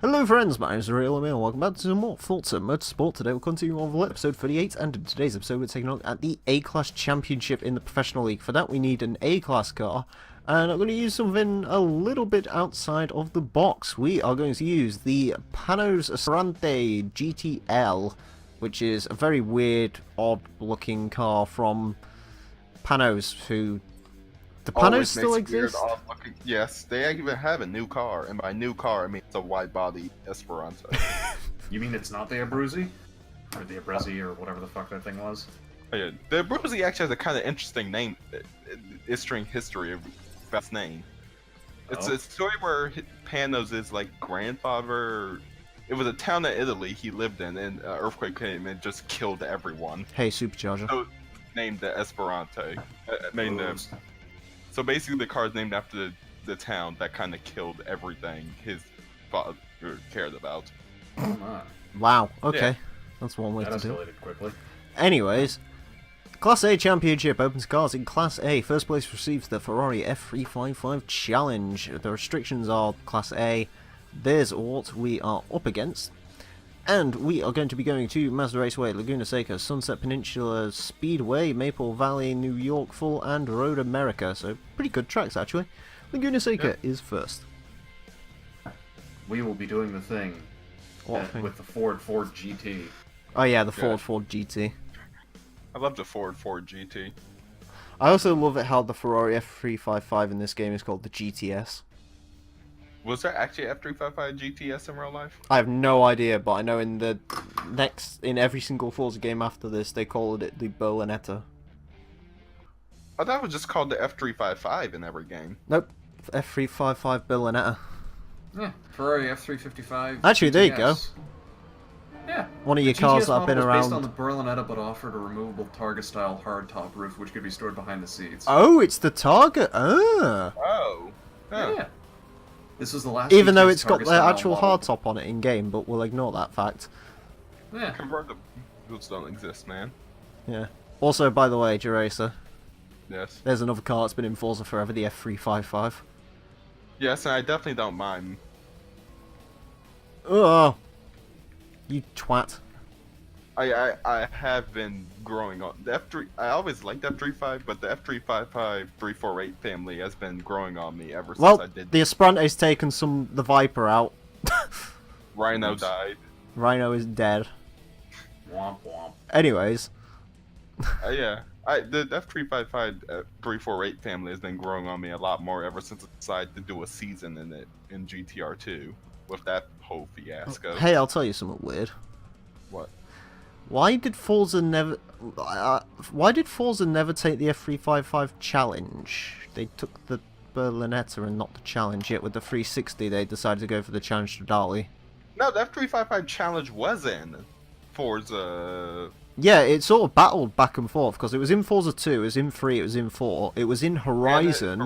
Hello friends, my name is Emile, and welcome back to some more Forza Motorsport. Today we'll continue on with episode 38, and in today's episode we're taking a look at the A-Class Championship in the Professional League. For that we need an A-Class car, and I'm going to use something a little bit outside of the box. We are going to use the Panos Esprante GTL, which is a very weird, odd-looking car from Panos, who... The Panos still exist? Yes, they even have a new car, and by new car I mean it's a wide-body Esperanto. You mean it's not the Abruzzi? Or the Abruzzi, or whatever the fuck that thing was? Oh, yeah. The Abruzzi actually has a kind of interesting name, interesting history of its name. It's a story where Panos is like grandfather. It was a town in Italy he lived in, and an earthquake came and just killed everyone. Hey, Supercharger. So named the Esperante. So basically, the car is named after the town that kind of killed everything his father cared about. Wow, okay. Yeah. That's one way That to do it. escalated quickly. Anyways, Class A Championship opens cars in Class A. First place receives the Ferrari F355 Challenge. The restrictions are Class A. There's what we are up against. And we are going to be going to Mazda Raceway, Laguna Seca, Sunset Peninsula Speedway, Maple Valley, New York Full, and Road America. So, pretty good tracks, actually. Laguna Seca is first. We will be doing the thing, What thing? with the Ford GT. Oh yeah, the Ford GT. I love the Ford GT. I also love it how the Ferrari F355 in this game is called the GTS. Was there actually F355 GTS in real life? I have no idea, but I know in every single Forza game after this, they called it the Berlinetta. I thought it was just called the F355 in every game. Nope, F355 Berlinetta. Yeah, Ferrari F355. Actually, there you GTS. go. Yeah. One of your The cars GTS that have been model was around. based on the Berlinetta, but offered a removable Targa-style hardtop roof, which could be stored behind the seats. Oh, it's the Target. Ah. Oh. Huh. Yeah. This was the last. Even though GTS it's got the Targa-style actual model. hardtop on it in game, but we'll ignore that fact. Yeah. Convertibles don't exist, man. Yeah. Also, by the way, Jeracer, Yes. there's another car that's been in Forza forever, the F355. Yes, and I definitely don't mind. Oh, you twat. I have been growing on the F3. I always liked F35, but the F355 348 family has been growing on me ever since Well, I did. the Esprante's taken the Viper out. Rhino Oops. died. Rhino is dead. Womp womp. Anyways, Yeah. The F355 348 family has been growing on me a lot more ever since I decided to do a season in it in GTR2 with that whole fiasco. hey, I'll tell you something weird. What? Why did Forza never take the F355 challenge? They took the Berlinetta and not the challenge, yet with the 360 they decided to go for the challenge to Dali. No, the F355 challenge was in Forza. Yeah, it sort of battled back and forth, because it was in Forza 2, it was in 3, it was in 4, it was in Horizon,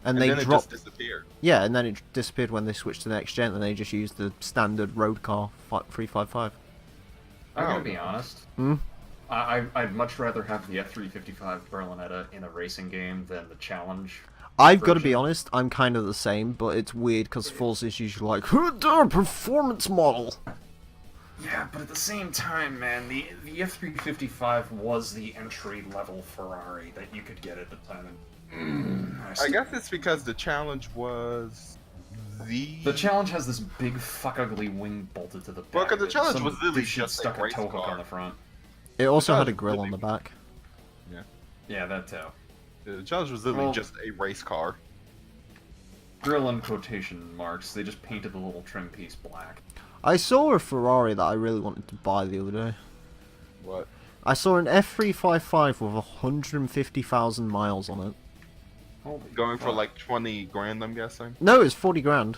and they then dropped... it just disappeared. Yeah, and then it disappeared when they switched to the next gen, and they just used the standard road car 355. I'm gonna be honest. Hmm? I'd much rather have the F355 Berlinetta in a racing game than the challenge. I've got to be version. honest, I'm kind of the same, but it's weird because Forza's usually like, performance model! Yeah, but at the same time, man, the F355 was the entry-level Ferrari that you could get at the time. I guess it's because the challenge was The challenge has this big fuck ugly wing bolted to the back. Well, 'cause the that challenge some was literally dipshit just a stuck a race tow hook car. on the front. It also That had a was grill really on the back. Yeah, that too. The challenge was literally Well- just a race car. Drill in quotation marks. They just painted the little trim piece black. I saw a Ferrari that I really wanted to buy the other day. What? I saw an F355 with 150,000 miles on it. Holy Going for fuck. like 20 grand, I'm guessing. No, it's 40 grand.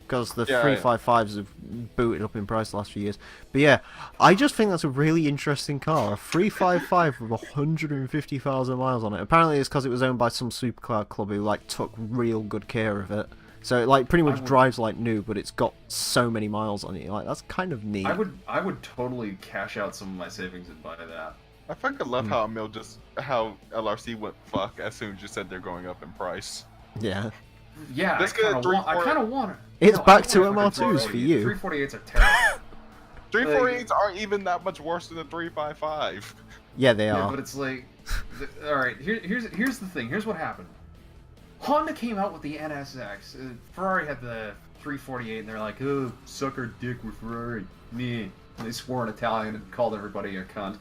Because the Yeah, 355s have booted up in price the last few years. But yeah, I just think that's a really interesting car. A 355 with 150,000 miles on it. Apparently it's because it was owned by some supercar club who like took real good care of it. So it like pretty much drives like new, but it's got so many miles on it. Like that's kind of neat. I would totally cash out some of my savings and buy that. I fucking love how Emile how LRC went fuck as soon as you said they're going up in price. Yeah. Yeah, Let's I get a kind of want it. It's back to MR2s for you. 348s are terrible. 348s aren't even that much worse than the 355. Yeah, they Yeah, are. but it's like, all right. Here's the thing. Here's what happened. Honda came out with the NSX. Ferrari had the 348, and they're like, "Oh, sucker dick with Ferrari." Meh. They swore in Italian and called everybody a cunt.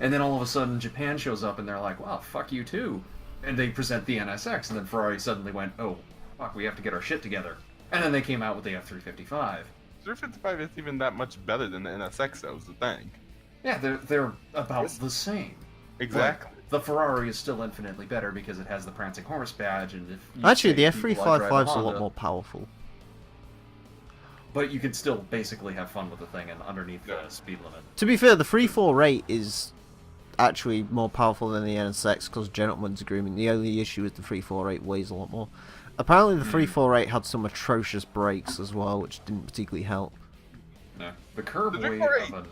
And then all of a sudden, Japan shows up, and they're like, "Wow, fuck you too." And they present the NSX, and then Ferrari suddenly went, "Oh, fuck, we have to get our shit together." And then they came out with the F355. 355 isn't even that much better than the NSX, though, is the thing. Yeah, they're about the same. Exactly. But the Ferrari is still infinitely better because it has the prancing horse badge, and if you Actually, say the people, "I drive F355 is a Honda," lot more powerful. But you can still basically have fun with the thing and underneath the speed limit. To be fair, the 348 is actually more powerful than the NSX because gentleman's agreement. The only issue is the 348 weighs a lot more. Apparently, the 348 had some atrocious brakes as well, which didn't particularly help. No. The curb The weight 348 of an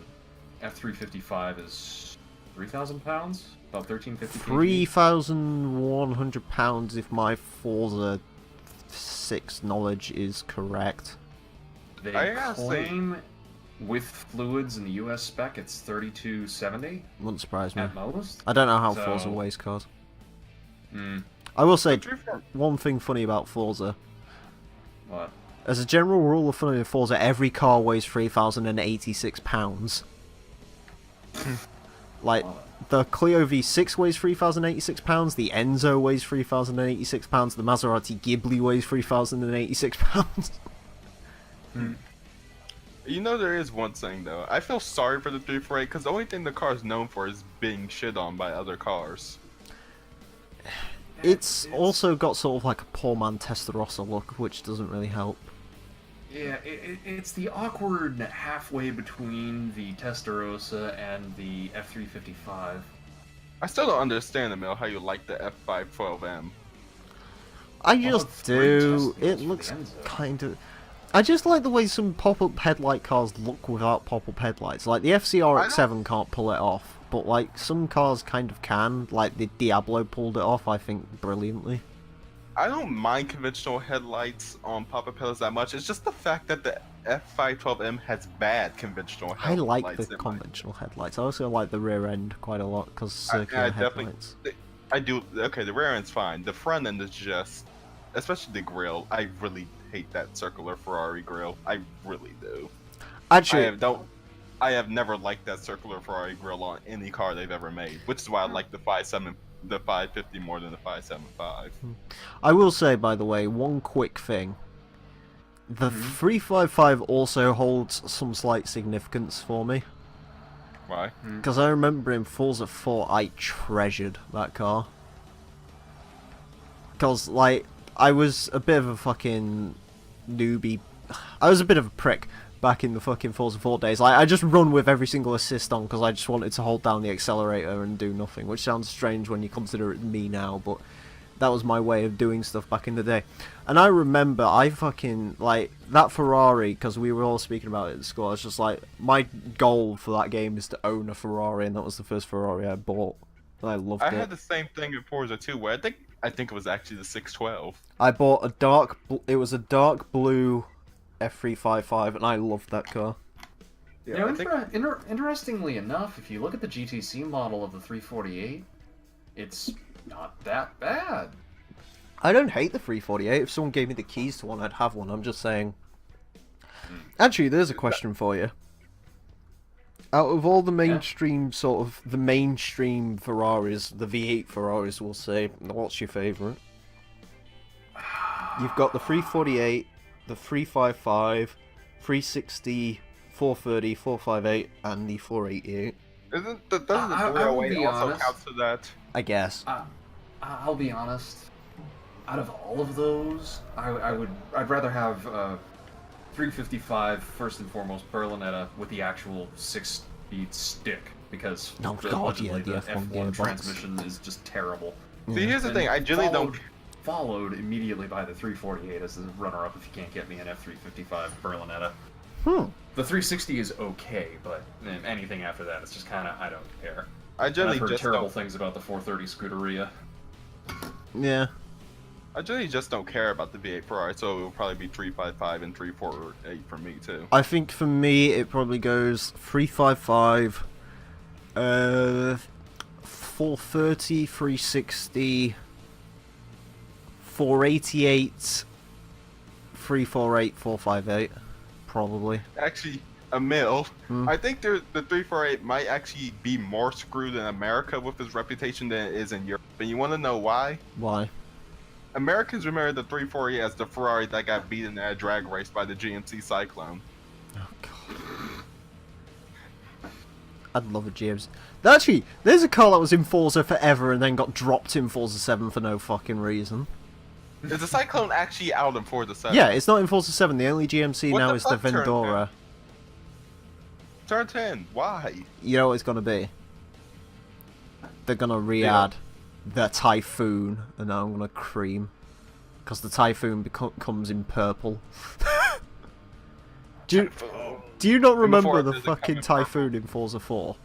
F355 is 3,000 pounds? About 1,350 kg? 3,100 pounds if my Forza 6 knowledge is correct. They I gotta say- claim with fluids in the US spec it's 3,270 Wouldn't surprise me. at most. I don't know how So- Forza weighs cars. Hmm. I will say 348 one thing funny about Forza. What? As a general rule of thumb in Forza, every car weighs 3,086 pounds. Like, the Clio V6 weighs 3,086 pounds, the Enzo weighs 3,086 pounds, the Maserati Ghibli weighs 3,086 pounds. You know, there is one thing, though. I feel sorry for the 348 because the only thing the car is known for is being shit on by other cars. It's also got sort of like a poor man Testarossa look, which doesn't really help. Yeah, it's the awkward halfway between the Testarossa and the F355. I still don't understand, Emile, how you like the F512M. I Well, just it's great do. Teslas It for looks the Enzo. kind of... I just like the way some pop-up headlight cars look without pop-up headlights. Like, the FCRX-7 can't pull it off, but, like, some cars kind of can. Like, the Diablo pulled it off, I think, brilliantly. I don't mind conventional headlights on pop-up headlights that much. It's just the fact that the F512M has bad conventional I headlights. like the conventional headlights. I also like the rear end quite a lot, because I circular definitely- headlights. I do. Okay, the rear end's fine. The front end is just, especially the grille. I really hate that circular Ferrari grille. I really do. Actually, I have never liked that circular Ferrari grille on any car they've ever made, which is why I like the 550 more than the 575. I will say, by the way, one quick thing. The 355 also holds some slight significance for me. Why? Because I remember in Forza 4, I treasured that car. Because, like, I was a bit of a fucking newbie. I was a bit of a prick back in the fucking Forza 4 days. Like, I just run with every single assist on because I just wanted to hold down the accelerator and do nothing, which sounds strange when you consider it me now, but that was my way of doing stuff back in the day. And I remember I fucking, like, that Ferrari, because we were all speaking about it at school, I was just like, my goal for that game is to own a Ferrari, and that was the first Ferrari I bought. And I loved I it. had the same thing in Forza 2, where I think it was actually the 612. I bought a it was a dark blue F355, and I loved that car. You know, interestingly enough, if you look at the GTC model of the 348, it's not that bad. I don't hate the 348. If someone gave me the keys to one, I'd have one. I'm just saying. Actually, there's a question for you. Out of all the mainstream the mainstream Ferraris, the V8 Ferraris, we'll say, what's your favourite? You've got the 348, the 355, 360, 430, 458, and the 488. Doesn't the I will 308 be also honest. count to that? I guess. I'll be honest. Out of all of those, I'd rather have 355 first and foremost Berlinetta with the actual 6-speed stick because Oh, God, allegedly yeah, the F1 gearbox. transmission is just terrible. See, here's the And thing. I generally don't. Followed immediately by the 348 as the runner-up if you can't get me an F355 Berlinetta. The 360 is okay, but anything after that, it's just kind of I don't care. I And generally I've heard just terrible don't. things about the 430 Scuderia. Yeah. I generally just don't care about the V8 Ferrari, so it will probably be 355 and 348 for me too. I think for me it probably goes 355, 430, 360, 488, 348, 458, probably. Actually, Emile, Hmm. I think the 348 might actually be more screwed in America with its reputation than it is in Europe. And you want to know why? Why? Americans remember the 348 as the Ferrari that got beaten at a drag race by the GMC Cyclone. Oh god. I'd love a GMC. Actually, there's a car that was in Forza forever and then got dropped in Forza 7 for no fucking reason. Is the Cyclone actually out in Forza 7? Yeah, it's not in Forza 7. The only GMC What now the is the fuck turned Vendora. Turn 10. Why? You know what it's gonna be? They're gonna re-add the Typhoon, and now I'm gonna cream. Because the Typhoon comes in purple. do you not remember the fucking Typhoon in Forza 4?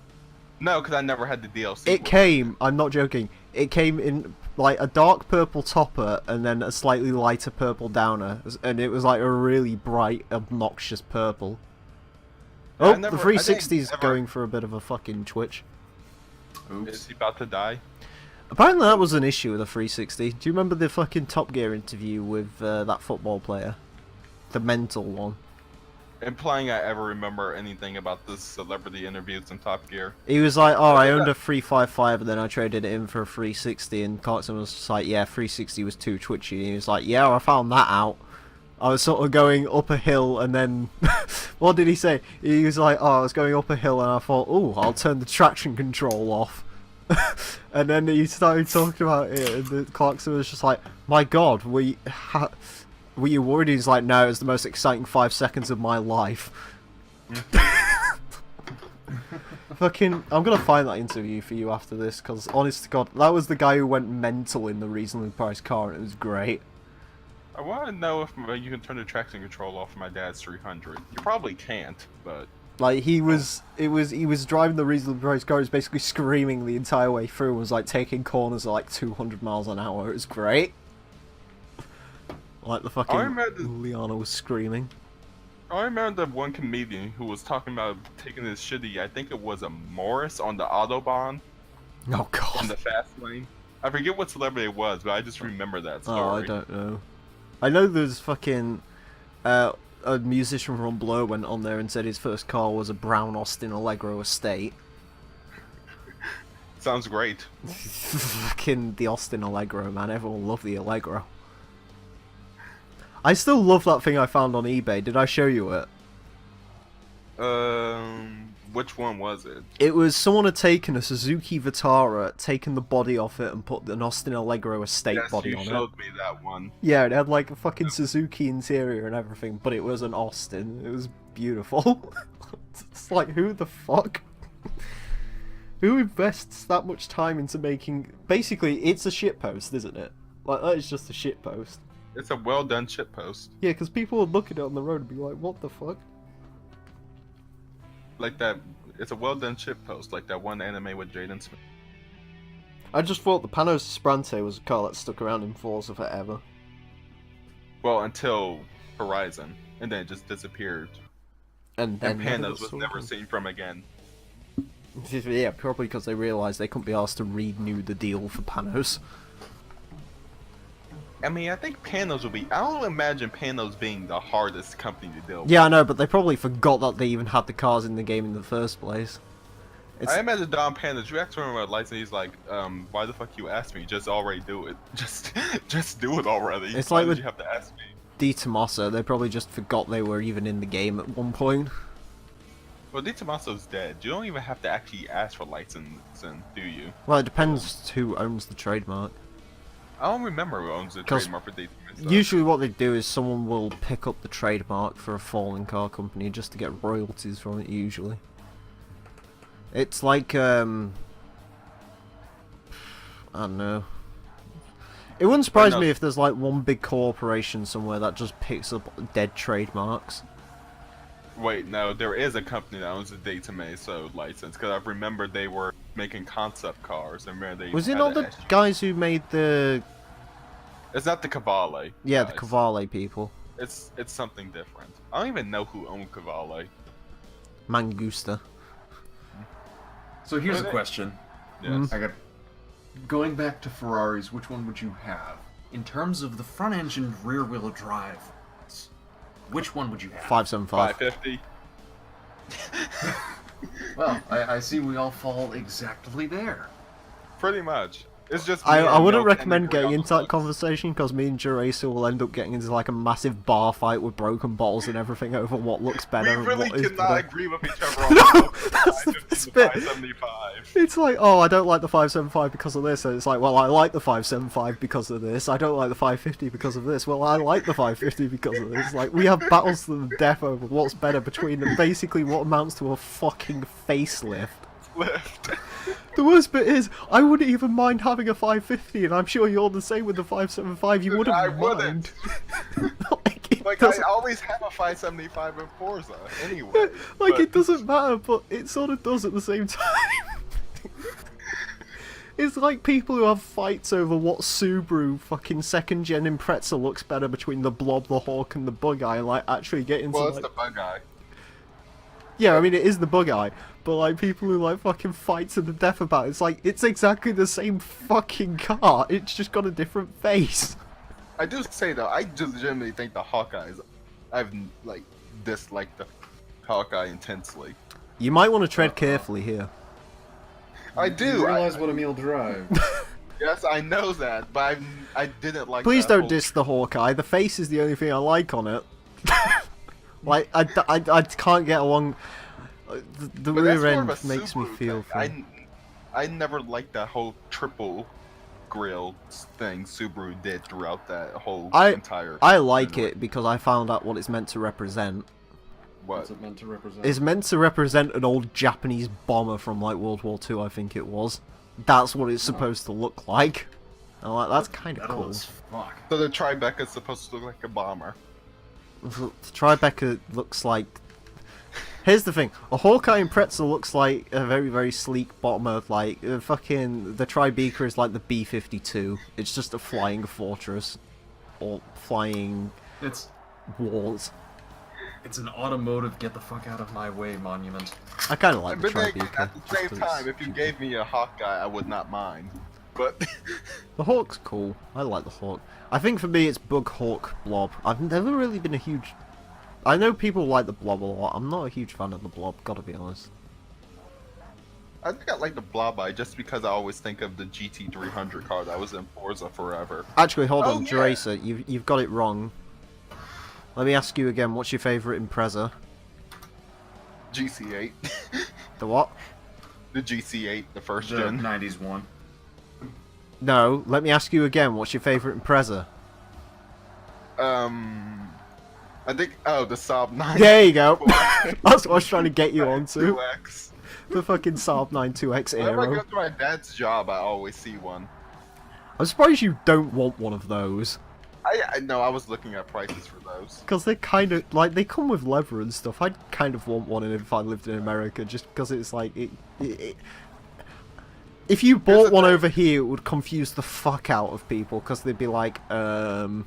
No, because I never had the DLC. It came, I'm not joking, it came in like a dark purple topper and then a slightly lighter purple downer. And it was like a really bright, obnoxious purple. Oh, the 360's going for a bit of a fucking twitch. Oops. Is he about to die? Apparently that was an issue with the 360. Do you remember the fucking Top Gear interview with that football player? The mental one. Implying I ever remember anything about this celebrity interviews in Top Gear. He was like, oh, I owned a 355 and then I traded it in for a 360, and Clarkson was just like, yeah, 360 was too twitchy. And he was like, yeah, I found that out. I was sort of going up a hill and then... what did he say? He was like, oh, I was going up a hill and I thought, oh, I'll turn the traction control off. And then he started talking about it and the Clarkson was just like, my god, were you worried? He's like, no, it was the most exciting 5 seconds of my life. Fucking, I'm gonna find that interview for you after this, because honest to god, that was the guy who went mental in the reasonably priced car and it was great. I want to know if you can turn the traction control off for my dad's 300. You probably can't, but... Like, he was driving the reasonably priced car, he was basically screaming the entire way through, was like taking corners at like 200 miles an hour, it was great. Like the fucking Liana was screaming. I remember the one comedian who was talking about taking his shitty, I think it was a Morris on the Autobahn. Oh god. In the fast lane. I forget what celebrity it was, but I just remember that story. Oh, I don't know. I know there's fucking a musician from Blur went on there and said his first car was a brown Austin Allegro Estate. Sounds great. Fucking the Austin Allegro, man. Everyone loved the Allegro. I still love that thing I found on eBay. Did I show you it? Which one was it? It was someone had taken a Suzuki Vitara, taken the body off it, and put an Austin Allegro Estate body on it. Yes, you showed me that one. Yeah, it had like a fucking Suzuki interior and everything, but it was an Austin. It was beautiful. It's like, who the fuck? Who invests that much time into making... Basically, it's a shitpost, isn't it? Like, that is just a shitpost. It's a well done shitpost. Yeah, because people would look at it on the road and be like, what the fuck? Like that, it's a well done shitpost, like that one anime with Jaden Smith. I just thought the Panos Sprante was a car that stuck around in Forza forever. Well, until Horizon, and then it just disappeared. And then Panos was never seen from again. Yeah, probably because they realised they couldn't be asked to renew the deal for Panos. I mean, I think Panos will be... I don't imagine Panos being the hardest company to deal with. Yeah, I know, but they probably forgot that they even had the cars in the game in the first place. I imagine Don Panos, you asked him about license, he's like, why the fuck you ask me? Just already do it. Just do it already. It's Why like did with you have to ask me? Di Tommaso, they probably just forgot they were even in the game at one point. Well, Di Tommaso's dead. You don't even have to actually ask for licensing, do you? Well, it depends who owns the trademark. I don't remember who owns the 'Cause trademark for Di Tommaso. Usually what they do is someone will pick up the trademark for a fallen car company just to get royalties from it, usually. It's like, I don't know. It wouldn't surprise me if there's like one big corporation somewhere that just picks up dead trademarks. Wait, no, there is a company that owns the Di Tommaso license, because I remember they were making concept cars, and they Was it had not a the guys who made the It's not the Cavalli. Yeah, the guys. Cavalli people. It's something different. I don't even know who owned Cavalli. Mangusta. So here's a Okay. question. Yes. I got going back to Ferraris. Which one would you have in terms of the front-engine rear-wheel drive? Which one would you have? 575. 550. Well, I see we all fall exactly there. Pretty much. It's just. I me and wouldn't Milk recommend and agree getting on into that looks. conversation because me and Juracer will end up getting into like a massive bar fight with broken bottles and everything over what looks We better and really what is cannot better. agree with each other on No, the that's the 550 best to bit. 575. It's like, oh, I don't like the 575 because of this, and it's like, well, I like the 575 because of this. I don't like the 550 because of this. Well, I like the 550 because of this. Like, we have battles to the death over what's better between them. Basically, what amounts to a fucking facelift. Lift. The worst bit is, I wouldn't even mind having a 550, and I'm sure you're the same with the 575. You wouldn't I mind. wouldn't. like, it Like, I doesn't, always have a 575 in Forza, anyway. like but- it doesn't matter, but it sort of does at the same time. It's like people who have fights over what Subaru fucking second gen Impreza looks better between the Blob, the Hawk, and the Bug-Eye, and like actually get into Well, like... it's the bug guy. Yeah, I mean it is the Bug-Eye, but like people who like fucking fight to the death about it, it's like it's exactly the same fucking car, it's just got a different face. I do say though, I legitimately think the Hawkeyes, I've like disliked the Hawkeye intensely. You might want to tread carefully here. I do. You realize what Emile drive? Yes, I know that, but I didn't like. Please that don't whole- diss the Hawkeye. The face is the only thing I like on it. Like, I can't get along. The But that's rear more of end a makes me Subaru feel. thing. I never liked that whole triple grill thing Subaru did throughout that whole entire. I like generation. it because I found out what it's meant to represent. What's What? it meant to represent? It's meant to represent an old Japanese bomber from like World War II, I think it was. That's what it's supposed to look like. I'm like, that's kind of Metal cool. as fuck. So the Tribeca is supposed to look like a bomber. Tribeca looks like... Here's the thing, a Hawkeye Impreza looks like a very, very sleek bomber, like, fucking... The Tribeca is like the B-52. It's just a flying fortress. Or flying It's walls. an automotive get the fuck out of my way monument. I kind of like the But then, Tribeca. at the just same 'cause time, it's if you cute. gave me a Hawkeye, I would not mind. But The Hawk's cool. I like the Hawk. I think for me it's Bug, Hawk, Blob. I've never really been a huge... I know people like the Blob a lot. I'm not a huge fan of the Blob, gotta be honest. I think I like the Blob-Eye just because I always think of the GT300 car that was in Forza forever. Actually, hold Oh, on, yeah. Juracer, you've got it wrong. Let me ask you again, what's your favourite Impreza? GC8. The what? The GC8, the first The gen. 90s one. No, let me ask you again, what's your favourite Impreza? I think, oh, the Saab 9. There you go! That's what I was trying to get you onto. 2X. The fucking Saab 92X Whenever I go Aero. to my dad's job, I always see one. I'm surprised you don't want one of those. I know, I was looking at prices for those. Because they kind of, like, they come with leather and stuff. I'd kind of want one if I lived in America, just because it's like, if you bought the one thing. over here, it would confuse the fuck out of people, because they'd be like, Here's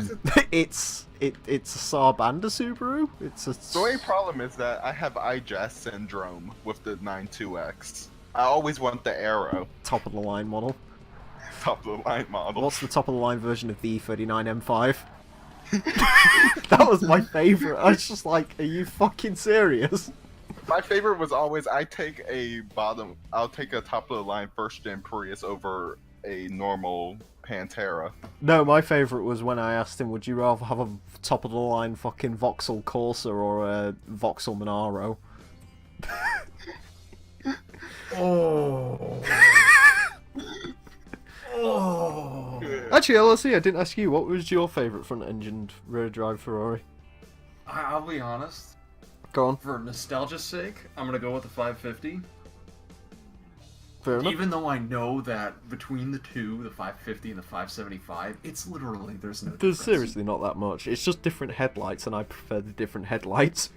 the- it's a Saab and a Subaru? It's a... The only problem is that I have IJAS syndrome with the 92X. I always want the Aero, top of the line model. top of the line model. What's the top of the line version of the E39 M5? That was my favourite. I was just like, are you fucking serious? My favorite was always I'll take a top of the line first gen Prius over a normal Pantera. No, my favourite was when I asked him, would you rather have a top of the line fucking Vauxhall Corsa or a Vauxhall Monaro? Oh. Oh. Actually, LSE, I didn't ask you, what was your favourite front-engined rear-drive Ferrari? I'll be honest. Go on. For nostalgia's sake, I'm gonna go with the 550. Fair enough. Even though I know that between the two, the 550 and the 575, it's literally there's no There's difference. seriously not that much. It's just different headlights, and I prefer the different headlights.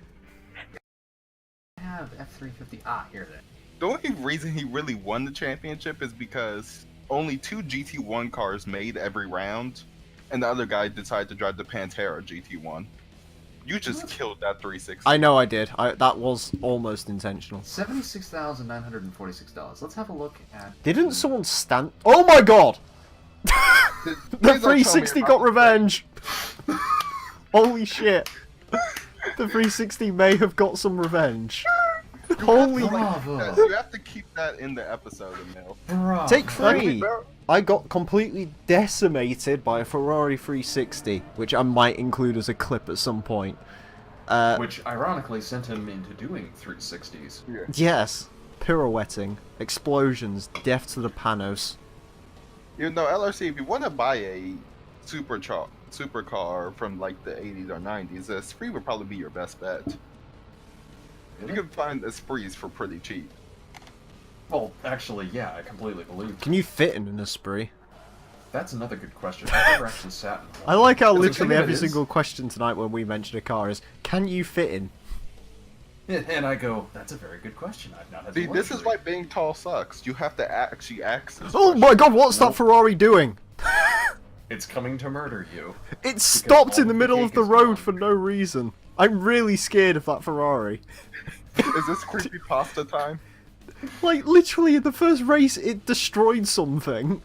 I have F350. Ah, here then. The only reason he really won the championship is because only 2 GT1 cars made every round, and the other guy decided to drive the Pantera GT1. You just killed that 360. I know I did. That was almost intentional. $76,946. Let's have a look at. Didn't someone stand? Oh my god! The Please don't tell me 360 about got the revenge! Holy shit. The 360 may have got some revenge. Holy... Bravo. You have to keep that in the episode, Emile. Bravo. Take 3! I got completely decimated by a Ferrari 360, which I might include as a clip at some point. Which ironically sent him into doing 360s. Yeah. Yes. Pirouetting. Explosions. Death to the Panos. You know, LRC, if you want to buy a supercar from like the 80s or 90s, the Esprit would probably be your best bet. You can find Esprits for pretty cheap. Well, actually, yeah, I completely believe. Can you fit in an Esprit? That's another good question. I've never actually sat in one. I like how The literally thing of every it is- single question tonight when we mention a car is, can you fit in? And I go, that's a very good question. I've not had See, the this is luxury." why being tall sucks. You have to actually ask this Oh my god, what's that Nope. Ferrari doing? It's coming to murder you. It stopped in the all the middle of cake the is road gone. for no reason. I'm really scared of that Ferrari. Is this creepy pasta time? Like, literally in the first race, it destroyed something.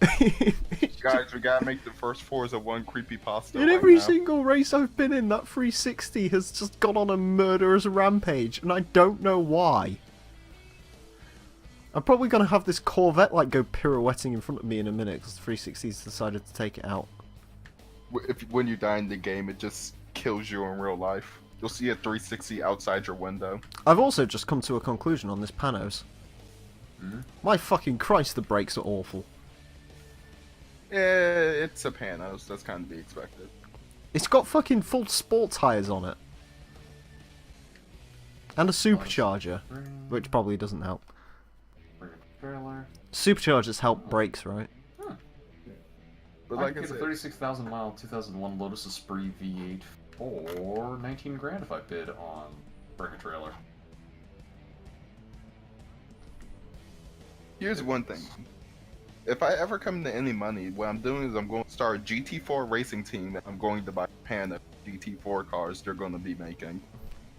Guys, we gotta make the first Forza 1 creepy pasta. In every single race I've been in, that 360 has just gone on a murderous rampage, and I don't know why. I'm probably gonna have this Corvette like go pirouetting in front of me in a minute because the 360's decided to take it out. When you die in the game, it just kills you in real life. You'll see a 360 outside your window. I've also just come to a conclusion on this Panos. Mhm. My fucking Christ, the brakes are awful. Yeah, it's a Panos. That's kind of to be expected. It's got fucking full sport tyres on it. And a supercharger, which probably doesn't help. Bring a trailer. Superchargers help brakes, right? But I like could I get a said, 36,000 mile 2001 Lotus Esprit V8 for 19 grand if I bid on Bring a Trailer. here's one thing. If I ever come to any money, what I'm doing is I'm going to start a GT4 racing team that I'm going to buy a pan of GT4 cars they're going to be making.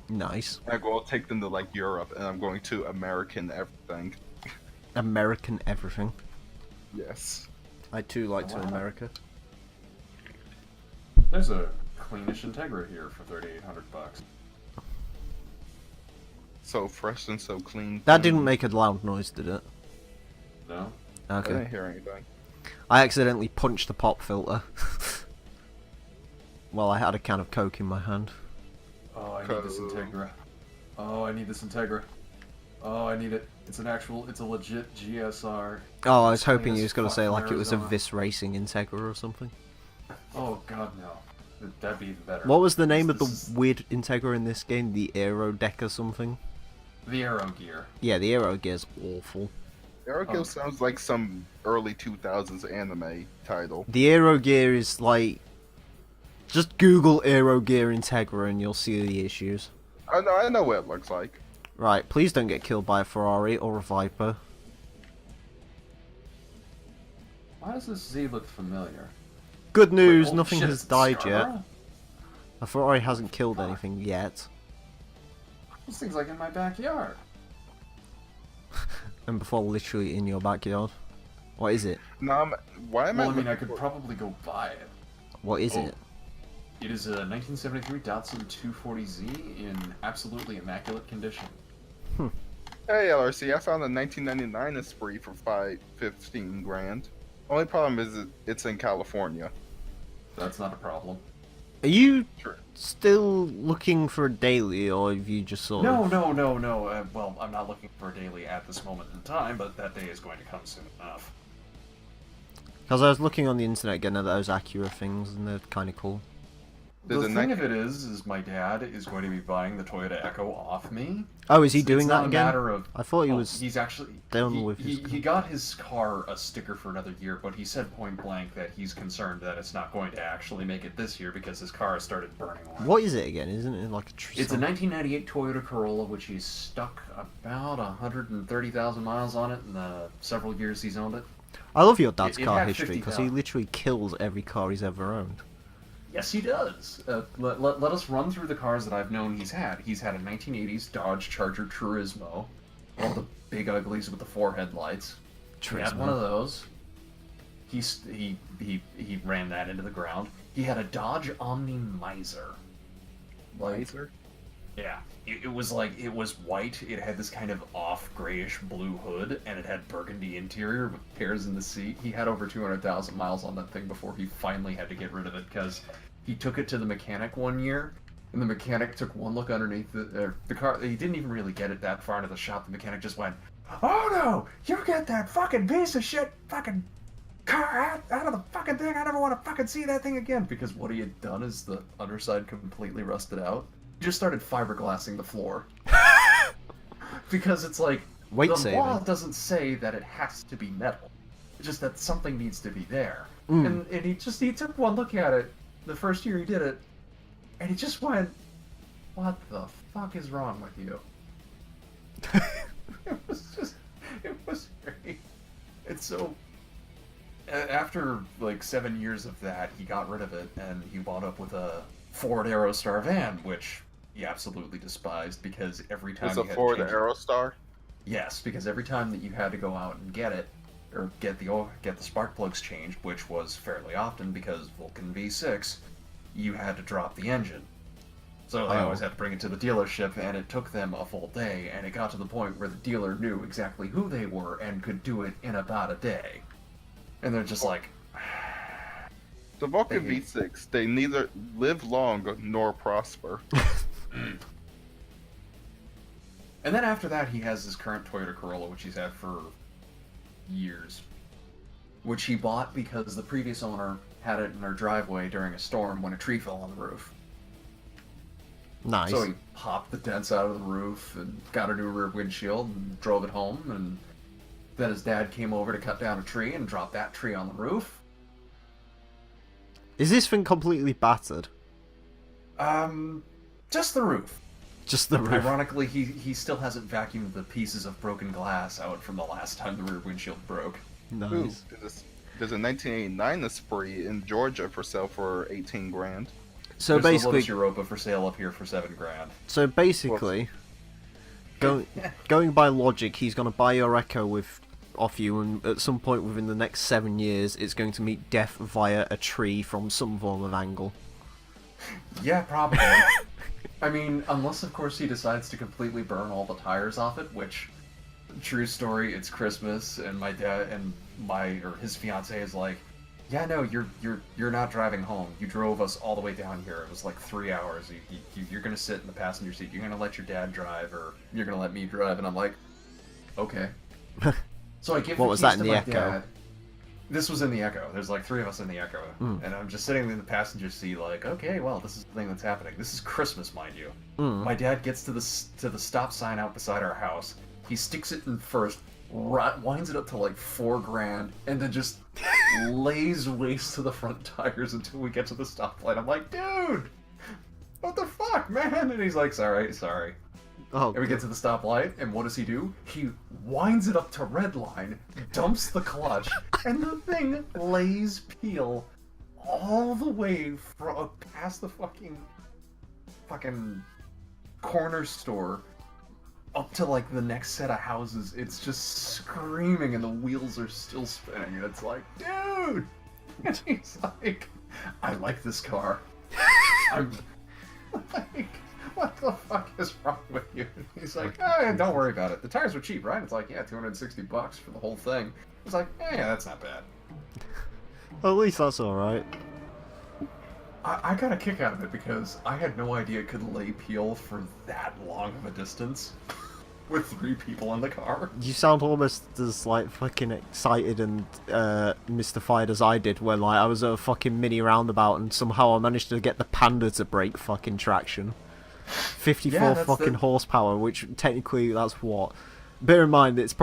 Nice. And I'm going to take them to like Europe, and I'm going to American everything. American everything. Yes. I too like to Wow. America. There's a cleanish Integra here for 3,800 bucks. So fresh and so clean. That didn't make a loud noise, did it? No? I Okay. didn't hear anything. I accidentally punched the pop filter. Well, I had a can of Coke in my hand. Oh, I need this Integra. Oh, I need this Integra. Oh, I need it. It's a legit GSR. Oh, I was It's clean hoping you as was going to fuck say from like it was a Arizona. Vis Racing Integra or something. Oh god, no. That'd be even better. What was the name of the This is weird Integra in this game? The Aero Deck or something? the Aero Gear. Yeah, the Aero Gear's awful. Aerokill Oh. sounds like some early 2000s anime title. The Aero Gear is like... Just Google Aero Gear Integra and you'll see the issues. I know what it looks like. Right, please don't get killed by a Ferrari or a Viper. Why does this Z look familiar? Good news, Wait, holy nothing shit, has it's died yet. Scarborough? A Ferrari hasn't killed anything yet. This thing's like in my backyard. And before literally in your backyard. What is it? No, why am Well, I I? mean, I could probably go buy it. What is Oh. it? It is a 1973 Datsun 240Z in absolutely immaculate condition. Hey LRC, I found a 1999 Esprit for 15 grand. Only problem is it's in California. That's not a problem. Are you Sure. still looking for a daily, or have you just sort No, of... no. Well, I'm not looking for a daily at this moment in time, but that day is going to come soon enough. Because I was looking on the internet getting at those Acura things, and they're kind of cool. There's The a thing ni- of it is my dad is going to be buying the Toyota Echo off me. Oh, is he It's doing not that a again? matter of- I thought he Oh, was... He's actually done with his he got his car a sticker for another year, but he said point blank that he's concerned that it's not going to actually make it this year because his car has started burning orange. What is it again? Isn't it like a... It's a 1998 Toyota Corolla, which he's stuck about 130,000 miles on it in the several years he's owned it. I love your dad's It car had history because he 50,000. literally kills every car he's ever owned. Yes, he does. Let us run through the cars that I've known he's had. He's had a 1980s Dodge Charger Turismo, one of the big uglies with the 4 headlights. He had one of those. He ran that into the ground. He had a Dodge Omni Miser. Miser? Yeah. It was white. It had this kind of off grayish blue hood, and it had burgundy interior with pears in the seat. He had over 200,000 miles on that thing before he finally had to get rid of it because he took it to the mechanic one year, and the mechanic took one look underneath the car. He didn't even really get it that far into the shop. The mechanic just went, "Oh no! You get that fucking piece of shit fucking car out of the fucking thing! I never want to fucking see that thing again!" Because what he had done is the underside completely rusted out. He just started fiberglassing the floor. Because it's like, Weight the saving. law doesn't say that it has to be metal. It's just that something needs to be there. Mm. And he took one look at it the first year he did it, and he just went, "What the fuck is wrong with you?" It was great. And so, after like 7 years of that, he got rid of it, and he wound up with a Ford Aerostar van, which he absolutely despised because every time It's you a had to Ford change it- Aerostar. Yes, because every time that you had to go out and get it, or get the spark plugs changed, which was fairly often because Vulcan V6, you had to drop the engine. So they always had to bring it to the dealership, and it took them a full day, and it got to the point where the dealer knew exactly who they were and could do it in about a day. And they're just like... The Vulcan They- V6, they neither live long nor prosper. And then after that, he has his current Toyota Corolla, which he's had for years. Which he bought because the previous owner had it in their driveway during a storm when a tree fell on the roof. Nice. So he popped the dents out of the roof and got a new rear windshield and drove it home. And then his dad came over to cut down a tree and dropped that tree on the roof. Is this thing completely battered? Just the roof. Just the roof. Ironically, he still hasn't vacuumed the pieces of broken glass out from the last time the rear windshield broke. Nice. Ooh, there's a 1989 Esprit in Georgia for sale for 18 grand. So There's the basically, Lotus Europa for sale up here for 7 grand. so basically, going by logic, he's gonna buy your Echo off you, and at some point within the next 7 years, it's going to meet death via a tree from some form of angle. Yeah, probably. I mean, unless of course he decides to completely burn all the tires off it, which, true story, it's Christmas, and my dad and his fiance is like, "Yeah, no, you're not driving home. You drove us all the way down here. It was like 3 hours. You're gonna sit in the passenger seat. You're gonna let your dad drive, or you're gonna let me drive." And I'm like, "Okay." So I give What the was keys that in to the my Echo? dad. This was in the Echo. There's like 3 of us in the Echo, and I'm just sitting in the passenger seat, like, "Okay, well, this is the thing that's happening. This is Christmas, mind you." My dad gets to the stop sign out beside our house. He sticks it in first, winds it up to like 4 grand, and then just lays waste to the front tires until we get to the stoplight. I'm like, "Dude, what the fuck, man?" And he's like, sorry. Oh, And we get to the stoplight, and what does he do? He winds it up to red line, dumps the clutch, and the thing lays peel all the way past the fucking corner store up to like the next set of houses. It's just screaming, and the wheels are still spinning, and it's like, "Dude!" And he's like, "I like this car." I'm like, "What the fuck is wrong with you?" And he's like, "Don't worry about it. The tires were cheap, right?" It's like, "Yeah, $260 for the whole thing." It's like, "Yeah, that's not bad." at least that's alright. I got a kick out of it because I had no idea it could lay peel for that long of a distance with 3 people in the car. You sound almost as like fucking excited and mystified as I did when like I was at a fucking mini roundabout and somehow I managed to get the Panda to break fucking traction. 54 Yeah, that's fucking horsepower, which technically that's what. Bear in mind, it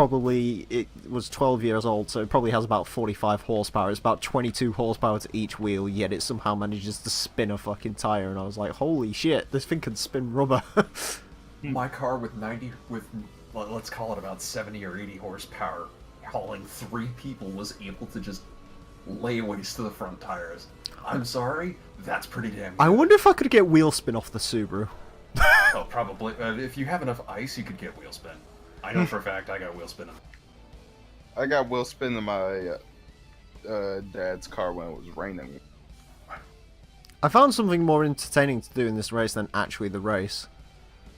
was 12 years old, so it probably has about 45 horsepower. It's about 22 horsepower to each wheel, yet it somehow manages to spin a fucking tire, and I was like, holy shit, this thing can spin rubber. My car with let's call it about 70 or 80 horsepower hauling 3 people was able to just lay waste to the front tires. I'm sorry, that's pretty damn good. I wonder if I could get wheel spin off the Subaru. Oh, probably. If you have enough ice, you could get wheel spin. I know for a fact I got wheel spin. I got wheel spin in my dad's car when it was raining. I found something more entertaining to do in this race than actually the race.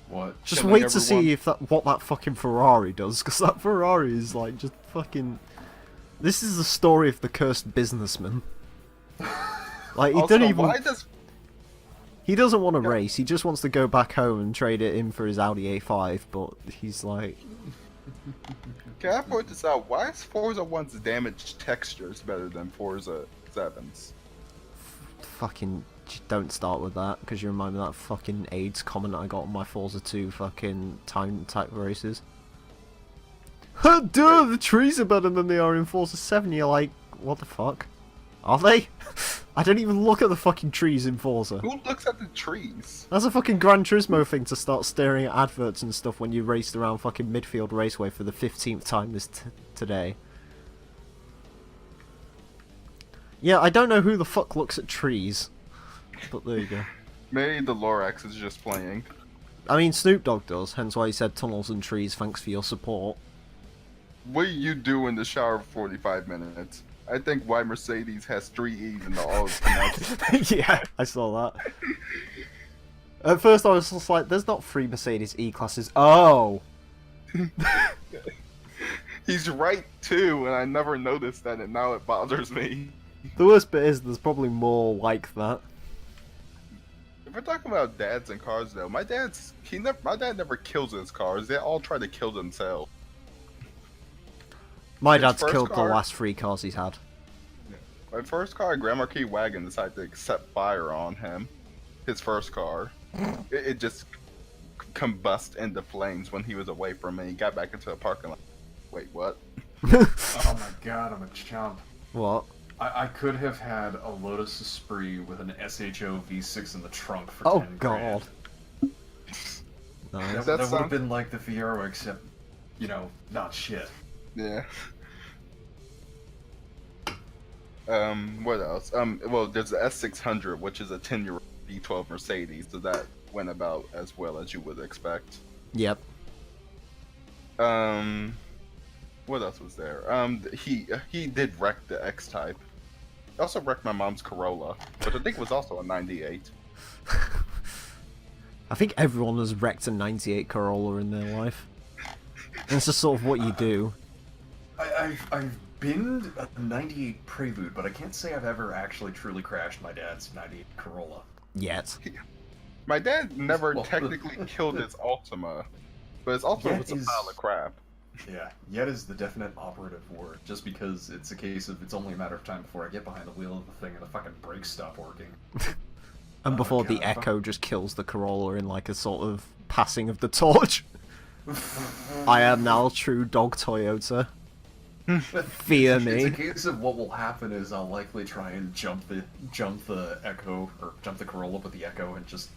What? Just Killing wait to see if what that fucking Ferrari does, because that Ferrari is like just fucking. This is the story of the cursed businessman. Like he Also, don't even. why does He doesn't want to race. He just wants to go back home and trade it in for his Audi A5. But he's like, Can I point this out? Why is Forza 1's damaged textures better than Forza 7's? fucking don't start with that, because you remind me of that fucking AIDS comment I got on my Forza 2 fucking time type races. Duh, the trees are better than they are in Forza 7. You're like, what the fuck? Are they? I don't even look at the fucking trees in Forza. Who looks at the trees? That's a fucking Gran Turismo thing to start staring at adverts and stuff when you raced around fucking Midfield Raceway for the 15th time today. Yeah, I don't know who the fuck looks at trees. But there you go. Maybe the Lorax is just playing. I mean, Snoop Dogg does, hence why he said tunnels and trees, thanks for your support. What do you do in the shower for 45 minutes? I think why Mercedes has 3 E's in the all Yeah, I saw that. At first I was just like, there's not 3 Mercedes E-classes. Oh! He's right too, and I never noticed that, and now it bothers me. The worst bit is there's probably more like that. If we're talking about dads and cars, though, my dad never kills his cars. They all try to kill themselves. My His dad's first killed car- the last 3 cars he's had. My first car, a Grand Marquis wagon, decided to set fire on him. His first car. It just combusted into flames when he was away from me. He got back into the parking lot. Wait, what? Oh my god, I'm a chump. What? I could have had a Lotus Esprit with an SHO V6 in the trunk for Oh 10 god. grand. Nice. That would sounds- have been like the Fiero, except, you know, not shit. Yeah. What else? Well, there's the S600, which is a 10-year-old V12 Mercedes, so that went about as well as you would expect. Yep. What else was there? He did wreck the X-Type. He also wrecked my mom's Corolla, which I think was also a 98. I think everyone has wrecked a 98 Corolla in their life. And it's just sort of what you do. I've binned a 98 Prelude, but I can't say I've ever actually truly crashed my dad's 98 Corolla. Yet. My dad never Well, technically killed his Altima, but his Altima Yet was a is- pile of crap. Yeah, yet is the definite operative word, just because it's a case of it's only a matter of time before I get behind the wheel of the thing and the fucking brakes stop working. And Oh, before the God, Echo just kills the Corolla in like a sort of passing of the torch. I am now true dog Toyota. Fear It's a me. case of what will happen is I'll likely try and jump the Echo, or jump the Corolla with the Echo, and just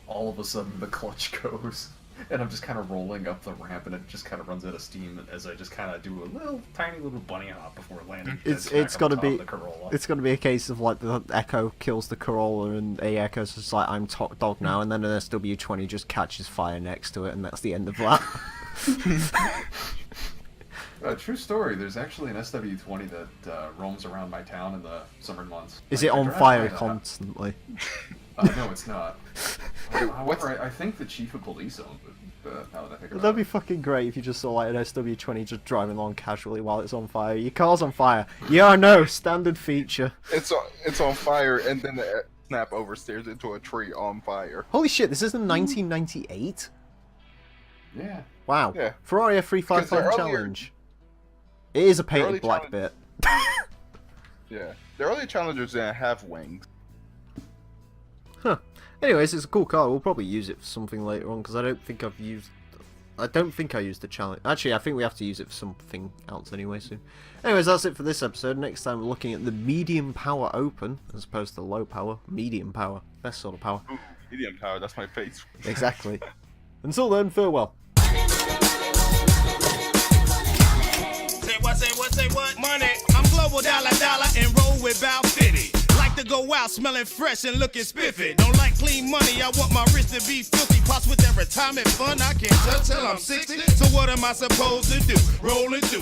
all of a sudden the clutch goes. And I'm just kind of rolling up the ramp, and it just kind of runs out of steam as I just kind of do a tiny little bunny hop before landing. It's dead smack on gotta top of be the Corolla. it's gonna be a case of like the Echo kills the Corolla and a Echo's just like I'm top dog now, and then an SW20 just catches fire next to it, and that's the end of that. True story. There's actually an SW20 that roams around my town in the summer months. Is Like, it I on drive fire by the- constantly? No, it's not. However, I think the chief of police owns it. Now that I think about That'd be it. fucking great if you just saw like an SW20 just driving along casually while it's on fire. Your car's on fire. Yeah, I know. Standard feature. It's on fire, and then the snap oversteers into a tree on fire. Holy shit! This isn't 1998. Yeah. Wow. Yeah. Ferrari Because the F355 earlier- challenge. It is a early painted black challenge- bit. Yeah, the early Challengers didn't have wings. Huh. Anyways, it's a cool car. We'll probably use it for something later on because I don't think I used the challenge. Actually, I think we have to use it for something else anyway soon. Anyways, that's it for this episode. Next time we're looking at the medium power open as opposed to low power. Medium power. Best sort of power. Ooh, medium power, that's my face. Exactly. Until then, farewell. Say what's say what? Money. I'm global dollar and roll with Val Fitty. Like to go out smelling fresh and looking spiffy. Don't like clean money, I want my wrist to be filthy. Pops with that retirement fund, I can't touch till I'm 60. So what am I supposed to do? Roll and do.